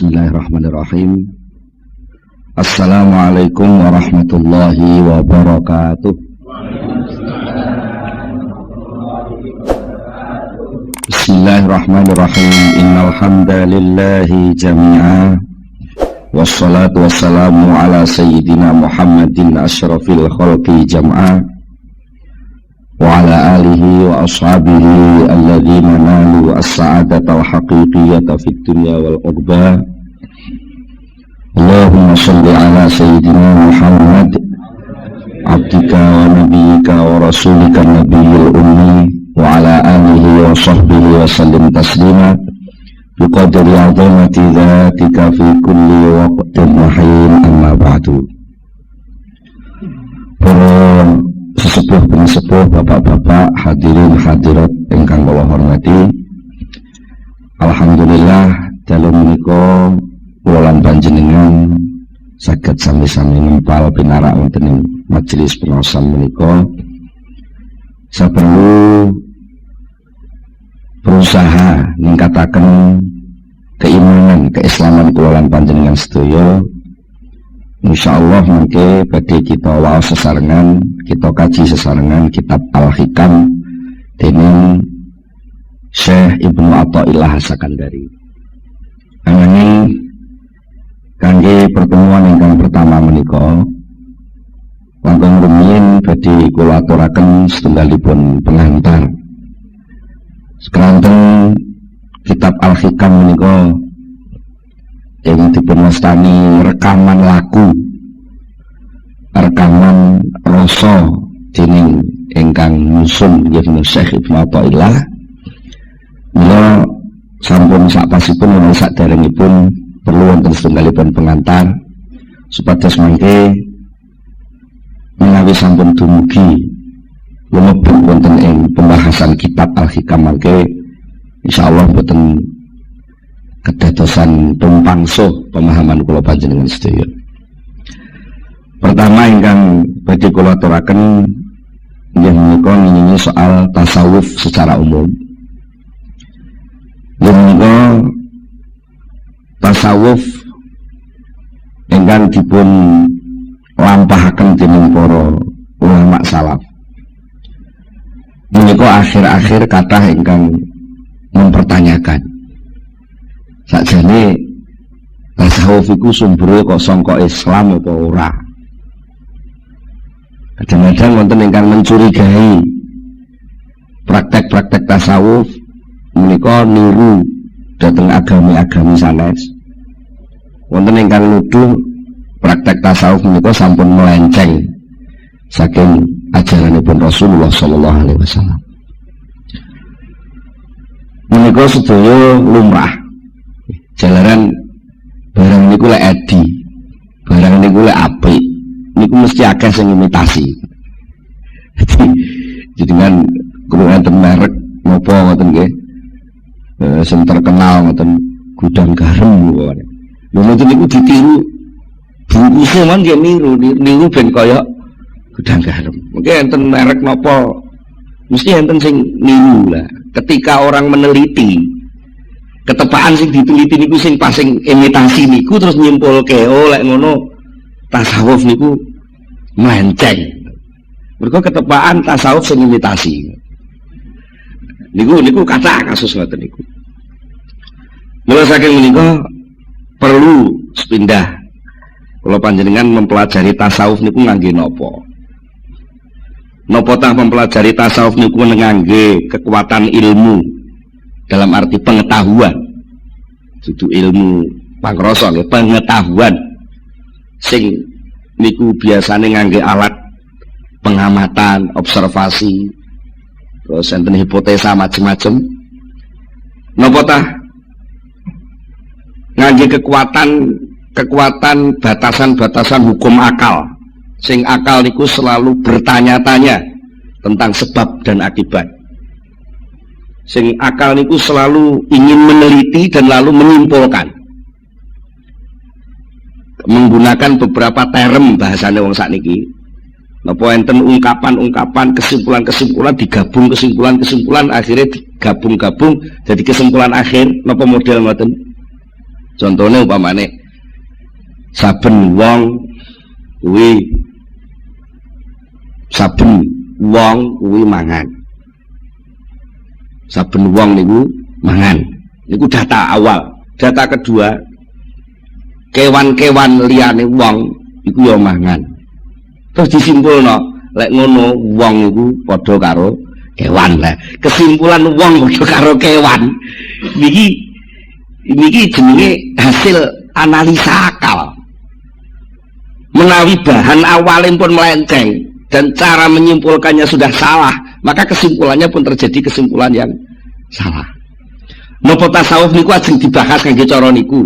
Bismillahirrahmanirrahim. Assalamualaikum warahmatullahi wabarakatuh. Bismillahirrahmanirrahim. Innal hamdalillahi jami'a wassalatu wassalamu ala sayyidina Muhammadin asyrafil khalqi jam'a wa ala alihi wa ashabihi alladhina nalu as-sa'adata al-haqiqiyata fid dunya wal uqba. Allahumma shalli ala sayyidina Muhammad abdika wa nabiyyika wa rasulika nabiyil ummi wa ala alihi wa sahbihi wa sallim taslima biqadri azamati dhatika fi kulli waqtin mahin, amma ba'du. Para sesepuh pensepuh, bapak-bapak, hadirin hadirat ingkang kula hormati, alhamdulillah dalu menika kula lan panjenengan saged sami-sami nempal pinarak wonten ing majelis pengaosan menika. Saperlu berusaha ningkataken keimanan, keislaman kula lan panjenengan sedaya. Insyaallah mangke badhe kita waos sesarengan, kita kaji sesarengan kitab Al-Hikam dening Syekh Ibnu Athaillah As-Sakandari. Ananging kangge pertemuan ingkang pertama menika langkung rumiyin badhe kula aturaken setunggalipun pengantar. Sekanten kitab Al-Hikam menika yang dipunwastani rekaman laku, rekaman rasa dening ingkang nyusun nggih Syekh Ibnu Athaillah. Mila sampun sakpasipun menawi saderengipun perlu wonten setunggalipun pengantar supados mangke menawi sampun dumugi lumebet wonten ing pembahasan kitab Al-Hikam mangke insyaallah boten kedadosan tumpang suh pemahaman kula panjenengan sedaya. Pertama ingkang badhe kula aturaken inggih menika nginyi soal tasawuf secara umum. Menika tasawuf ingkang dipun lampahaken dening para ulama salaf. Menika akhir-akhir kathah ingkang mempertanyakan sakjane tasawuf iku sumbere kok sangka Islam apa ora. Kadang-kadang wonten ingkang mencurigai praktek-praktek tasawuf menika niru dhateng agami-agami sanes. Wonten ingkang nuduh praktek tasawuf menika sampun melenceng saking ajaranipun Rasulullah sallallahu alaihi wasallam. Menika sedaya lumrah. Jalaran barang niku lek edi, barang niku lek apik, niku mesti akeh sing imitasi. Jadi kan kulo enten merek napa ngoten nggih. Sing terkenal ngoten gudang garam lho. Lha ngoten niku ditiru. Bungkuse man nggih niru ben kaya gudang garam. Mungkin enten merek napa mesti enten sing niru lah. Ketika orang meneliti ketepaan sing diteliti niku sing pas sing imitasi niku terus nyimpulke oh lek ngono tasawuf niku melenceng. Mergo ketepaan tasawuf sing imitasi. Niku kata kasus ngoten niku. Mula saking menika perlu sepindah kula panjenengan mempelajari tasawuf niku ngangge napa? Napa tah mempelajari tasawuf niku ngangge kekuatan ilmu dalam arti pengetahuan, dudu ilmu pangrasa nggih, pengetahuan sing niku biasane ngangge alat pengamatan, observasi, terus enten hipotesa macam-macam. Napa tah ngangge kekuatan batasan-batasan hukum akal, sing akal niku selalu bertanya-tanya tentang sebab dan akibat. Sing akal niku selalu ingin meneliti dan lalu menyimpulkan menggunakan beberapa term bahasane wong sakniki. Napa enten ungkapan-ungkapan, kesimpulan-kesimpulan digabung, kesimpulan-kesimpulan akhirnya digabung-gabung jadi kesimpulan akhir. Napa model ngoten? Contohnya umpamane saben wong kuwi mangan. Saben wong niku mangan. Niku data awal. Data kedua, kewan-kewan liyane wong iku ya mangan. Terus disimpulno, lek ngono wong iku padha karo kewan lah. Kesimpulan wong padha karo kewan. Niki jenenge hasil analisa akal. Menawi bahan awalnya pun melenceng dan cara menyimpulkannya sudah salah, maka kesimpulannya pun terjadi kesimpulan yang salah. Napa tasawuf niku ajeng dibahas kangge cara niku.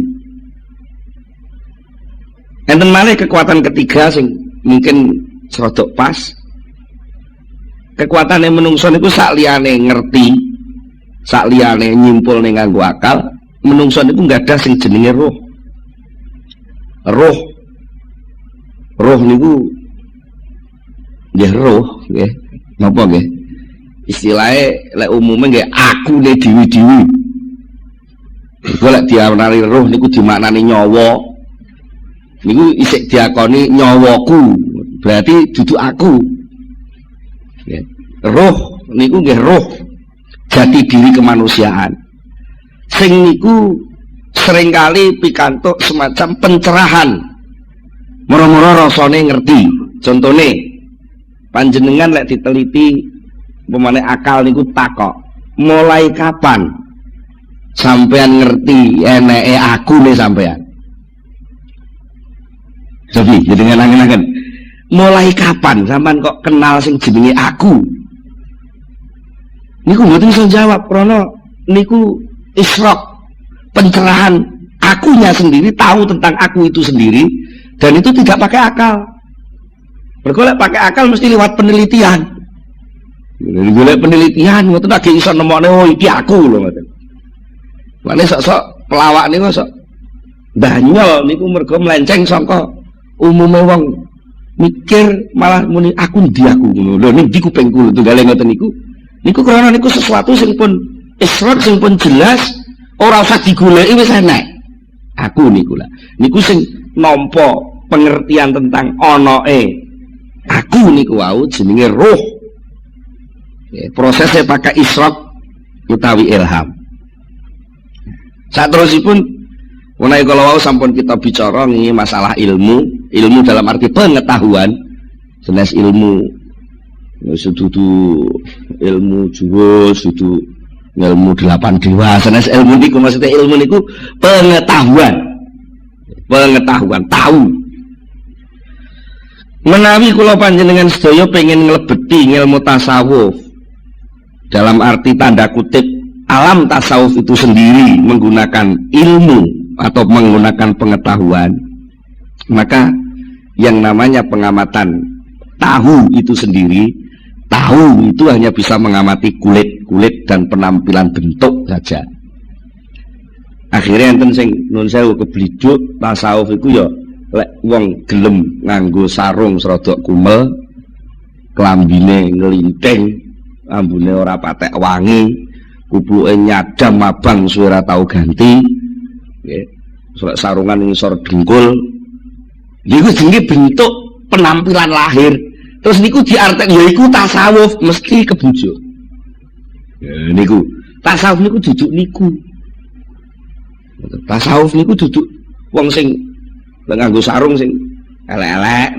Enten malih kekuatan ketiga sing mungkin serodok pas. Kekuatane menungso niku sak liyane ngerti, sak liyane nyimpul ning nganggo akal, menungso niku gadah sing jenenge roh. Roh niku nggih roh nggih. Napa nggih? Istilahnya lek umume nggih akune dhewe-dhewe. Iku lek diarani roh niku dimaknani nyawa. Niku isik diakoni nyawaku. Berarti duduk aku. Nggih. Roh niku nggih roh jati diri kemanusiaan. Sing niku seringkali pikantuk semacam pencerahan. Moro-moro rasane ngerti. Contone panjenengan lek diteliti pemane akal niku takok, mulai kapan sampean ngerti eneke aku nih sampean? Jadi dengan angen-angen mulai kapan sampean kok kenal sing jenenge aku? Niku mboten iso jawab krana niku isyraq, pencerahan akunya sendiri, tahu tentang aku itu sendiri, dan itu tidak pakai akal. Bergolek pakai akal mesti lewat penelitian. Golek penelitian ngoten lagi iso nemokne oh iki aku lho ngoten. Mane sok-sok pelawak niku sok banyol niku mergo melenceng saka umume wong mikir malah muni aku ndi aku ngono. Lho niki kupingku lho tunggale ngoten niku. Niku krana niku sesuatu sing pun isyraq sing pun jelas ora usah digoleki wis enek. Aku niku lah. Niku sing nampa pengertian tentang onoe aku niku wau jenenge roh. Prosesnya pakai isyraq utawi ilham. Saterusipun menawi kala wau sampun kita bicara nggih masalah ilmu dalam arti pengetahuan, jelas ilmu sedudu ilmu jurus, sedudu ilmu 8 dewa, jelas ilmu niku maksudnya ilmu niku pengetahuan, tahu. Menawi kula panjenengan sedaya pengen nglebeti ilmu tasawuf dalam arti tanda kutip alam tasawuf itu sendiri menggunakan ilmu atau menggunakan pengetahuan, maka yang namanya pengamatan tahu itu sendiri, tahu itu hanya bisa mengamati kulit dan penampilan bentuk saja. Akhirnya enten sing nun sewu kebliduk tasawuf iku ya lek wong gelem nganggo sarung serodok kumel, klambine ngelinting, ambune ora patek wangi, kubuke nyadam abang suwe ora tau ganti, nggih. Sarungan ngisor dengkul. Niku jenenge bentuk penampilan lahir. Terus niku diartekne yaiku tasawuf mesti kebujuk. Ya niku tasawuf niku duduk niku. Tasawuf niku duduk wong sing nganggo sarung sing elek-elek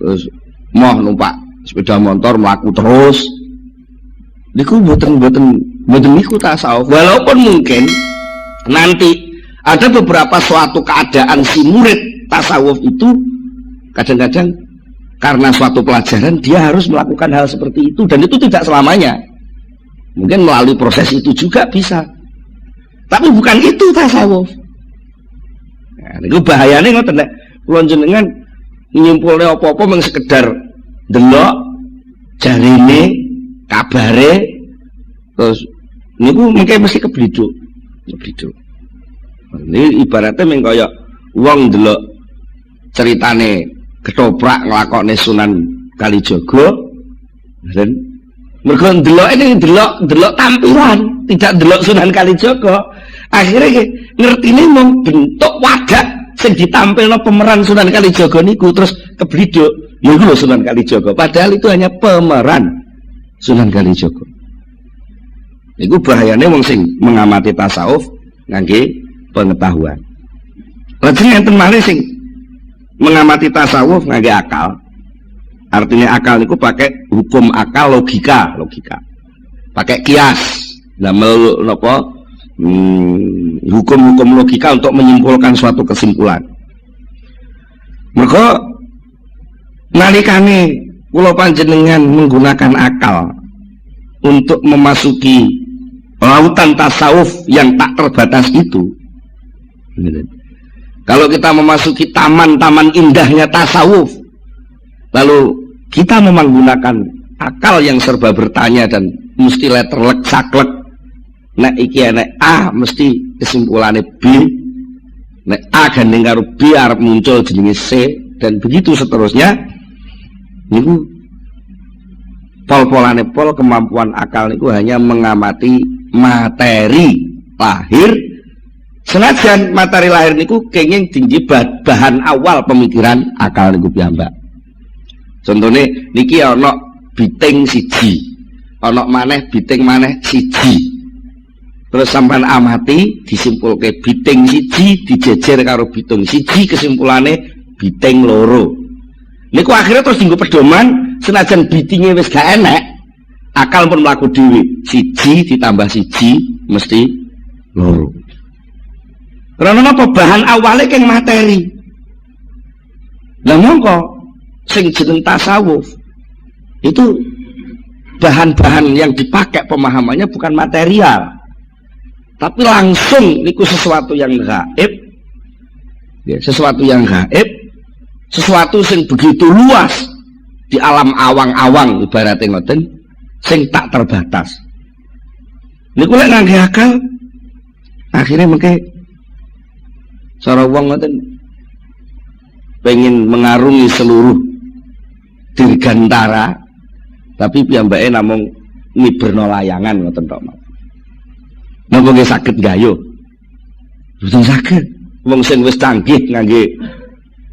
terus moh numpak sepeda motor mlaku terus. Niku mboten niku tasawuf. Walaupun mungkin nanti ada beberapa suatu keadaan si murid tasawuf itu kadang-kadang karena suatu pelajaran dia harus melakukan hal seperti itu, dan itu tidak selamanya. Mungkin melalui proses itu juga bisa. Tapi bukan itu tasawuf. Nah, niku bahayane ngoten nek kula jenengan nyimpulne apa-apa mung sekedar delok jarine kabare terus niku mungkin mesti kebliduk. Ini ibaratnya mung kaya wong ndelok ceritane ketoprak nglakokne Sunan Kalijaga, dan mergo ndelok ini ndelok tampilan, tidak ndelok Sunan Kalijaga. Akhirnya ngertine mung bentuk wadah sing ditampilno pemeran Sunan Kalijaga niku terus kebliduk. Ya iku lho Sunan Kalijaga. Padahal itu hanya pemeran Sunan Kalijaga. Iku bahayane wong sing mengamati tasawuf ngangge pengetahuan. Lajeng enten malih sing mengamati tasawuf ngangge akal. Artinya akal niku pakai hukum akal, logika. Pakai kias. Damel napa? Hukum-hukum logika untuk menyimpulkan suatu kesimpulan. Maka nalikane kula panjenengan menggunakan akal untuk memasuki lautan tasawuf yang tak terbatas itu. Kalau kita memasuki taman-taman indahnya tasawuf, lalu kita menggunakan akal yang serba bertanya dan mesti letterlek saklek, nek iki nek A mesti kesimpulannya B, nek A gandeng karo B arep muncul jenenge C, dan begitu seterusnya. Niku pol-polane pol kemampuan akal niku hanya mengamati materi lahir, senajan materi lahir niku kenging tinggi bahan awal pemikiran akal niku piyambak. Contohnya niki ana biting siji, ana maneh biting maneh siji, terus sampean amati disimpulke biting siji dijejer karo bitung siji, kesimpulannya biting loro. Niku akhirnya terus dienggo pedoman, senajan bitingnya wis gak enek, akal pun mlaku dhewe. Siji ditambah siji mesti loro. Karena apa? Bahan awalnya keng materi. Lah mongko sing jeneng tasawuf itu bahan-bahan yang dipakai pemahamannya bukan material, tapi langsung niku sesuatu yang gaib, ya, sesuatu yang gaib, sesuatu sing begitu luas di alam awang-awang ibaratnya ngoten, sing tak terbatas. Niku lek ngangge akal, akhirnya mengke cara wong ngoten pengen mengarungi seluruh dirgantara, tapi piyambake namung miberno layangan ngoten tok. Napa nggih saged gayo? Mboten saged. Wong sing wis canggih ngangge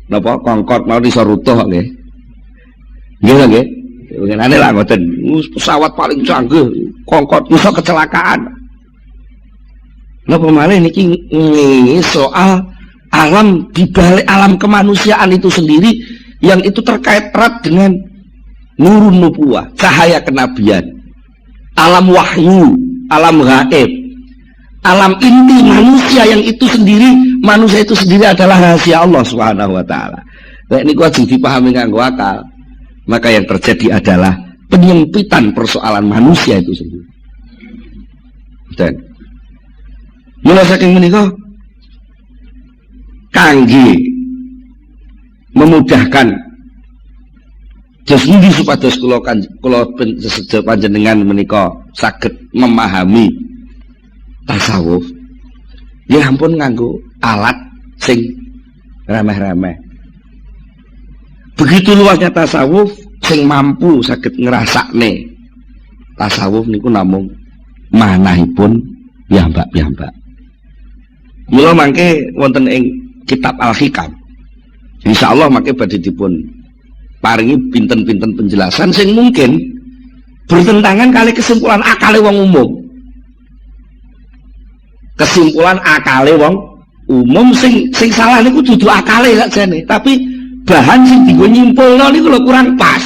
napa kongkot mau iso rutuh nggih. Nggih nggih. Ngenane lah ngoten. Pesawat paling canggih kongkot iso kecelakaan. Napa malih niki soal alam di balik alam kemanusiaan itu sendiri yang itu terkait erat dengan nurun nubuwah, cahaya kenabian, alam wahyu, alam gaib, alam inti manusia yang itu sendiri, manusia itu sendiri adalah rahasia Allah Subhanahu wa taala. Nek niku aja dipahami nganggo akal, maka yang terjadi adalah penyempitan persoalan manusia itu sendiri. Dan mulai saking menika kangge memudahkan jadi supados kula panjenengan menika saged memahami tasawuf. Ya ampun nganggo alat sing remeh-remeh. Begitu luasnya tasawuf sing mampu saged ngrasakne tasawuf niku namung manahipun piyambak-piyambak. Mula mangke wonten ing kitab Al-Hikam, insyaallah mangke badhe dipun paringi pinten-pinten penjelasan sing mungkin bertentangan kali kesimpulan akale wong umum. Kesimpulan akale wong umum sing salah niku dudu akale sakjane, tapi bahan sing dienggo nyimpulno niku lho kurang pas.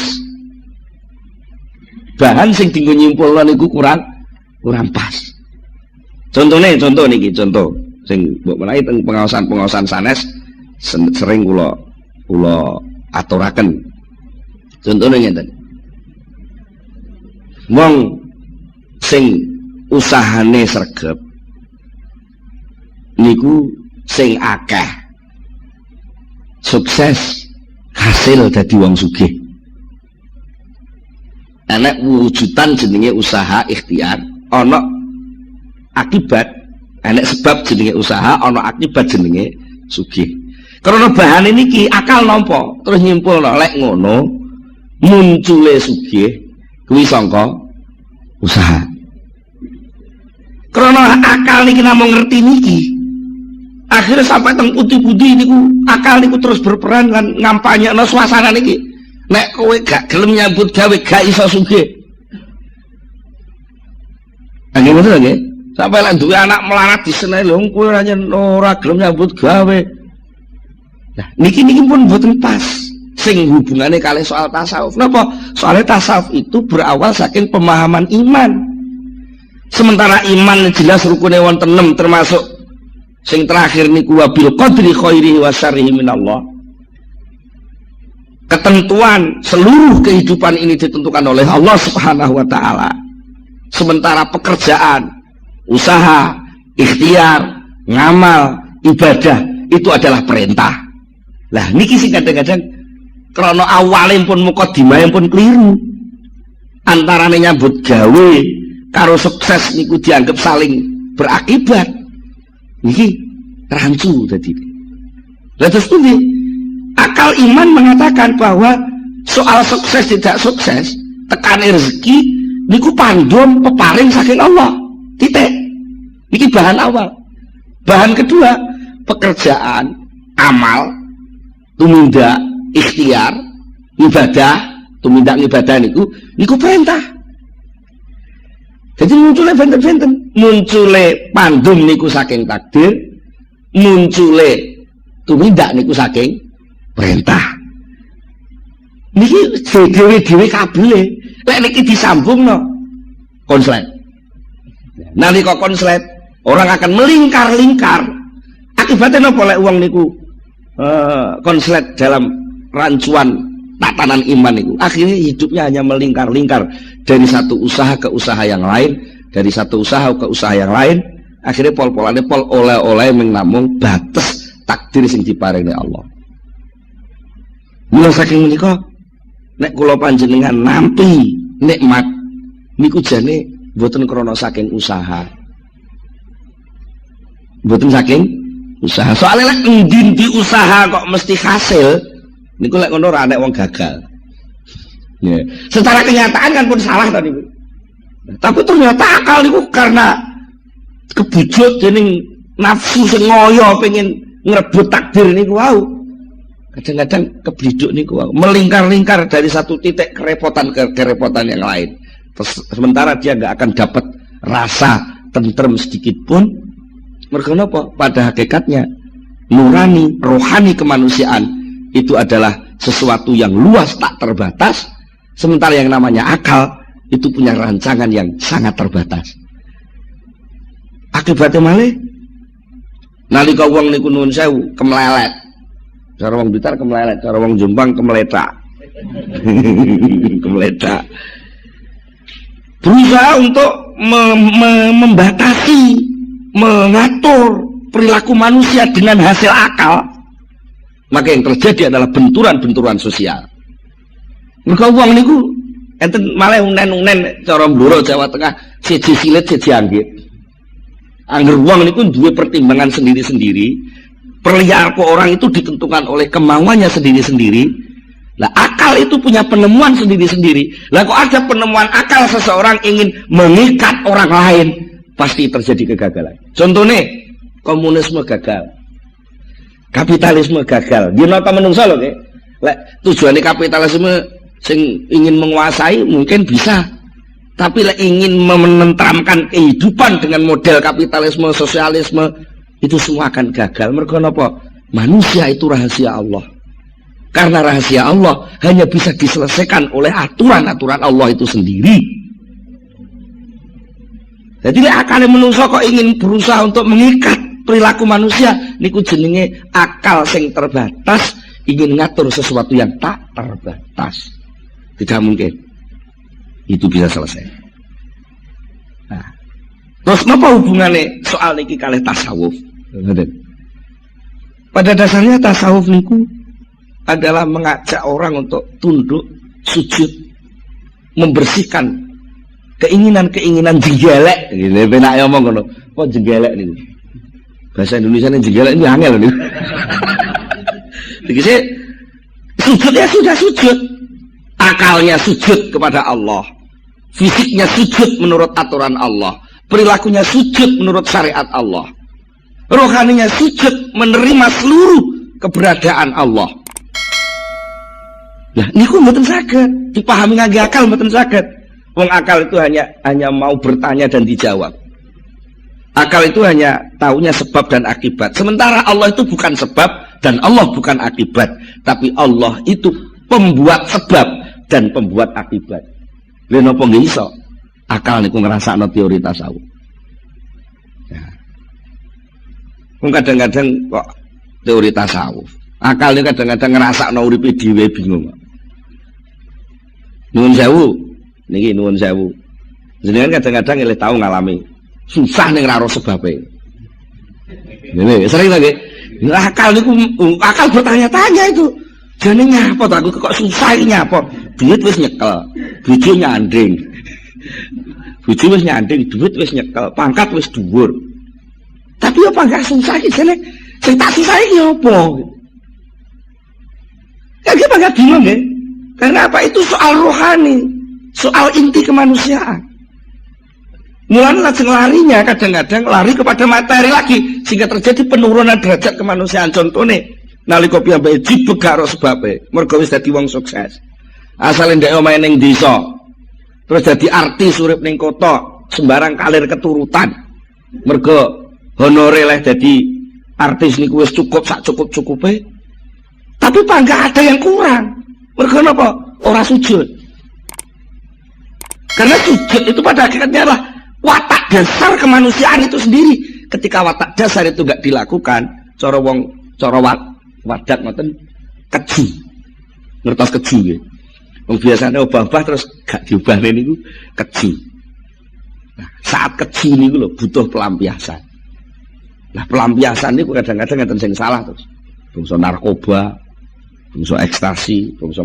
Bahan sing dienggo nyimpulno niku kurang pas. Contoh niki contoh sing mbok menawi teng pengawasan sanes sering kula aturaken. Contohnya ngeten. Wong sing usahane sregep niku sing akeh sukses hasil dadi wong sugih. Anak wujudan jenenge usaha ikhtiar, ana akibat, anak sebab jenenge usaha, ana akibat jenenge sugih. Karena bahan ini ki akal nampa terus nyimpulno lek ngono muncule sugih kuwi sangka usaha. Karena akal niki namung ngerti niki. Akhirnya sampai teng putih-putih niku akal niku terus berperan lan ngampanyekno suasana niki. Nek kowe gak gelem nyambut gawe gak iso sugih. Nggih ngoten nggih. Sampai lek duwe anak melarat diseneni lho kowe ora gelem nyambut gawe. Nah, niki pun mboten pas. Sing hubungannya kali soal tasawuf. Napa? Soalnya tasawuf itu berawal saking pemahaman iman. Sementara iman jelas rukunnya wonten 6 termasuk sing terakhir niku wabil qadri khairihi wa syarrihi minallah. Ketentuan seluruh kehidupan ini ditentukan oleh Allah Subhanahu wa taala. Sementara pekerjaan, usaha, ikhtiar, ngamal, ibadah itu adalah perintah. Lah niki sing kadang-kadang krana awalnya pun mukadimah pun keliru. Antarane nyambut gawe karo sukses niku dianggap saling berakibat. Niki rancu tadi. Lah terus pundi? Akal iman mengatakan bahwa soal sukses tidak sukses, tekan rezeki niku pandum peparing saking Allah. Titik. Niki bahan awal. Bahan kedua, pekerjaan, amal, tumindak, ikhtiar, ibadah, tumindak ibadah niku perintah. Jadi munculnya benten-benten, munculnya pandum niku saking takdir, munculnya tumindak niku saking perintah. Niki dhewe-dhewe kabeh. Lek niki disambung no konslet. Nalika konslet, orang akan melingkar-lingkar. Akibatnya napa lek wong niku konslet dalam rancuan tatanan iman itu, akhirnya hidupnya hanya melingkar-lingkar dari satu usaha ke usaha yang lain, dari satu usaha ke usaha yang lain, akhirnya pol-polane pol oleh-oleh namung batas takdir sing diparingi Allah. Mula saking menika nek kula panjenengan nampi nikmat niku jane mboten krana saking usaha. Mboten saking usaha. Soalnya lek endi usaha kok mesti hasil, niku lek ngono ora nek wong gagal. Ya. Secara kenyataan kan pun salah tadi. Tapi ternyata akal niku karena kebujuk dening nafsu sing ngoyo pengen ngrebut takdir niku wau. Kadang-kadang kebliduk niku wau, melingkar-lingkar dari satu titik kerepotan ke kerepotan yang lain. Terus, sementara dia nggak akan dapat rasa tentrem sedikit pun. Mergo napa? Pada hakikatnya nurani, rohani kemanusiaan itu adalah sesuatu yang luas tak terbatas, sementara yang namanya akal itu punya rancangan yang sangat terbatas. Akibatnya malih nalika wong niku nuwun sewu kemlelet, cara wong Blitar kemlelet, cara wong Jombang kemeletak. Kemeletak. Berusaha untuk membatasi, mengatur perilaku manusia dengan hasil akal, maka yang terjadi adalah benturan-benturan sosial. Mereka uang niku enten malah unen-unen cara Blora Jawa Tengah siji silit siji anggit. Angger uang niku duwe pertimbangan sendiri-sendiri. Perilaku orang itu ditentukan oleh kemauannya sendiri-sendiri. Lah akal itu punya penemuan sendiri-sendiri. Lah kok ada penemuan akal seseorang ingin mengikat orang lain, pasti terjadi kegagalan. Contohnya komunisme gagal, kapitalisme gagal. Dia nota menungso loh, lek tujuannya kapitalisme sing ingin menguasai mungkin bisa, tapi lek ingin menentramkan kehidupan dengan model kapitalisme, sosialisme, itu semua akan gagal. Mergo napa? Manusia itu rahasia Allah. Karena rahasia Allah hanya bisa diselesaikan oleh aturan-aturan Allah itu sendiri. Jadi lek akal menungso kok ingin berusaha untuk mengikat perilaku manusia, niku jenenge akal sing terbatas ingin ngatur sesuatu yang tak terbatas. Tidak mungkin itu bisa selesai. Nah, terus apa hubungannya soal niki kalih tasawuf? Pada dasarnya tasawuf niku adalah mengajak orang untuk tunduk, sujud, membersihkan keinginan-keinginan jenggelek. Gitu, benak ngomong ngono. Kok jenggelek niku? Bahasa Indonesia ini jenggelek ini angel niku. Begitu sujud ya sudah sujud. Akalnya sujud kepada Allah. Fisiknya sujud menurut aturan Allah. perilakunya sujud menurut syariat Allah. Rohaninya sujud menerima seluruh keberadaan Allah. Lah niku mboten saged dipahami ngangge akal, mboten saged. Wong akal itu hanya mau bertanya dan dijawab. Akal itu hanya taunya sebab dan akibat. Sementara Allah itu bukan sebab dan Allah bukan akibat, tapi Allah itu pembuat sebab dan pembuat akibat. Lha napa nggih iso? Akal niku ngrasakno teori tasawuf. Ya. Kadang-kadang kok teori tasawuf. Akal ini kadang-kadang ngrasakno uripe dhewe bingung. Nuwun sewu, niki nuwun sewu. Jenengan kadang-kadang ngelih tau ngalami susah ning ora ro sebabe. Ngene, sering lagi. Akal niku akal bertanya-tanya itu. Jane nyapa to aku kok susah iki nyapa? Duit wis nyekel, bojo nyanding. Bojo wis nyanding, duit wis nyekel, pangkat wis dhuwur. Tapi apa enggak susah iki jane sing tak susah iki apa? Kaya enggak bingung nggih. Karena apa? Itu soal rohani, soal inti kemanusiaan. Mulane lajeng larinya kadang-kadang lari kepada materi lagi sehingga terjadi penurunan derajat kemanusiaan. Contohnya nalika piyambake dibegak karo sebabe, mergo wis dadi wong sukses. Asale ndek omahe ning desa, terus dadi artis urip ning kota, sembarang kalir keturutan. Mergo honore leh dadi artis niku wis cukup sak cukup-cukupe. Tapi apa enggak ada yang kurang? Mergo napa? Ora sujud. Karena sujud itu pada akhirnya adalah watak dasar kemanusiaan itu sendiri. Ketika watak dasar itu enggak dilakukan, cara wong cara wadat ngoten keju. Ngertos keju nggih. Wong biasane obah-obah terus gak diubahne niku keju. Nah, saat keju niku lho butuh pelampiasan. Nah, pelampiasan niku kadang-kadang enten sing salah terus. Bangsa narkoba, bangsa ekstasi, bangsa